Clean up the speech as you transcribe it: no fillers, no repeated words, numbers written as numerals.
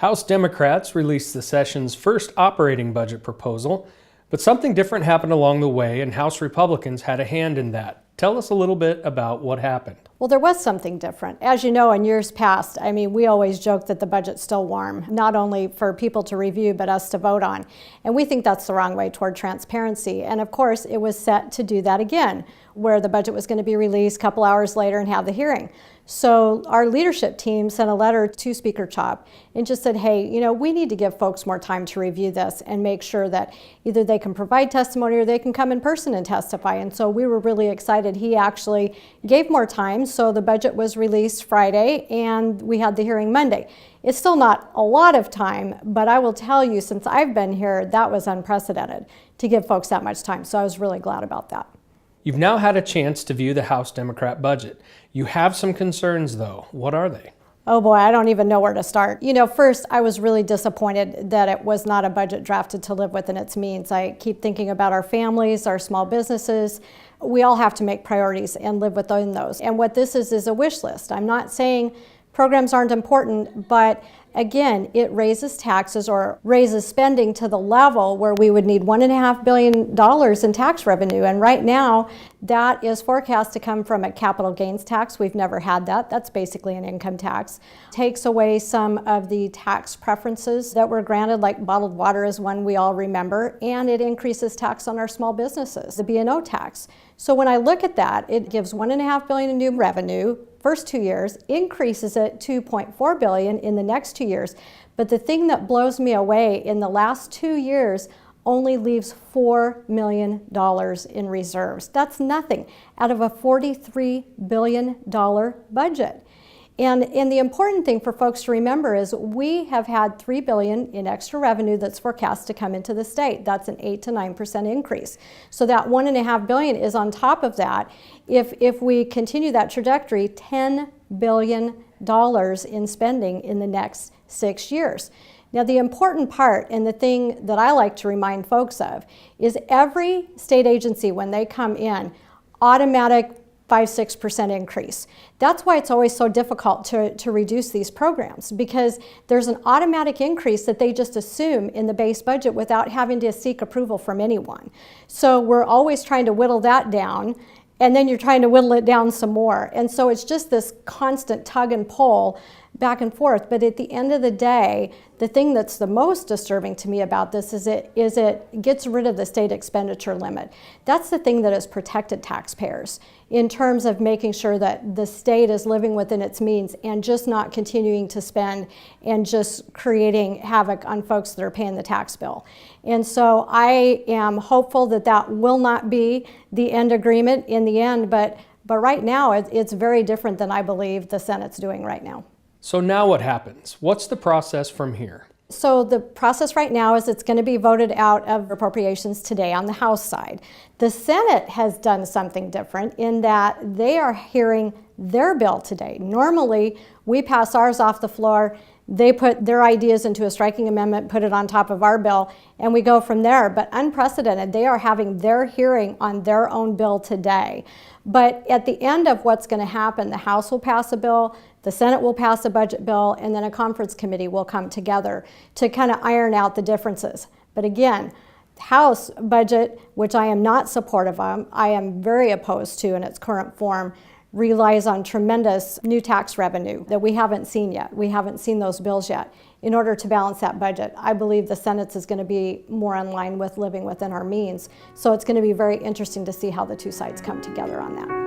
House Democrats released the session's first operating budget proposal, but something different happened along the way, and House Republicans had a hand in that. Tell us a little bit about what happened. Well, there was something different. As you know, in years past, we always joke that the budget's still warm, not only for people to review, but us to vote on. And we think that's the wrong way toward transparency. And of course, it was set to do that again, where the budget was going to be released a couple hours later and have the hearing. So our leadership team sent a letter to Speaker Chop and just said, hey, we need to give folks more time to review this and make sure that either they can provide testimony or they can come in person and testify. And so we were really excited. He actually gave more time. So the budget was released Friday and we had the hearing Monday. It's still not a lot of time, but I will tell you, since I've been here, that was unprecedented to give folks that much time. So I was really glad about that. You've now had a chance to view the House Democrat budget. You have some concerns, though. What are they? Oh boy, I don't even know where to start. First, I was really disappointed that it was not a budget drafted to live within its means. I keep thinking about our families, our small businesses. We all have to make priorities and live within those. And what this is a wish list. I'm not saying programs aren't important, but again, it raises taxes or raises spending to the level where we would need $1.5 billion in tax revenue. And right now, that is forecast to come from a capital gains tax. We've never had that. That's basically an income tax. Takes away some of the tax preferences that were granted, like bottled water is one we all remember, and it increases tax on our small businesses, the B&O tax. So when I look at that, it gives $1.5 billion in new revenue, first 2 years, increases it $2.4 billion in the next 2 years. But the thing that blows me away, in the last 2 years, only leaves $4 million in reserves. That's nothing out of a $43 billion budget. And the important thing for folks to remember is we have had $3 billion in extra revenue that's forecast to come into the state. That's an 8 to 9% increase. So that $1.5 billion is on top of that. If we continue that trajectory, $10 billion in spending in the next 6 years. Now, the important part, and the thing that I like to remind folks of, is every state agency, when they come in, automatic 5-6% increase. That's why it's always so difficult to reduce these programs, because there's an automatic increase that they just assume in the base budget without having to seek approval from anyone. So we're always trying to whittle that down, and then you're trying to whittle it down some more. And so it's just this constant tug and pull back and forth. But at the end of the day, the thing that's the most disturbing to me about this is it gets rid of the state expenditure limit. That's the thing that has protected taxpayers in terms of making sure that the state is living within its means and just not continuing to spend and just creating havoc on folks that are paying the tax bill. And so I am hopeful that that will not be the end agreement in the end, but right now it's very different than I believe the Senate's doing right now. So now what happens? What's the process from here? So the process right now is it's going to be voted out of appropriations today on the House side. The Senate has done something different in that they are hearing their bill today. Normally, we pass ours off the floor, they put their ideas into a striking amendment, put it on top of our bill, and we go from there. But unprecedented, they are having their hearing on their own bill today. But at the end of what's going to happen, the House will pass a bill, the Senate will pass a budget bill, and then a conference committee will come together to kind of iron out the differences. But again, the House budget, which I am not supportive of, I am very opposed to in its current form, relies on tremendous new tax revenue that we haven't seen yet. We haven't seen those bills yet. In order to balance that budget, I believe the Senate's is going to be more in line with living within our means. So it's going to be very interesting to see how the two sides come together on that.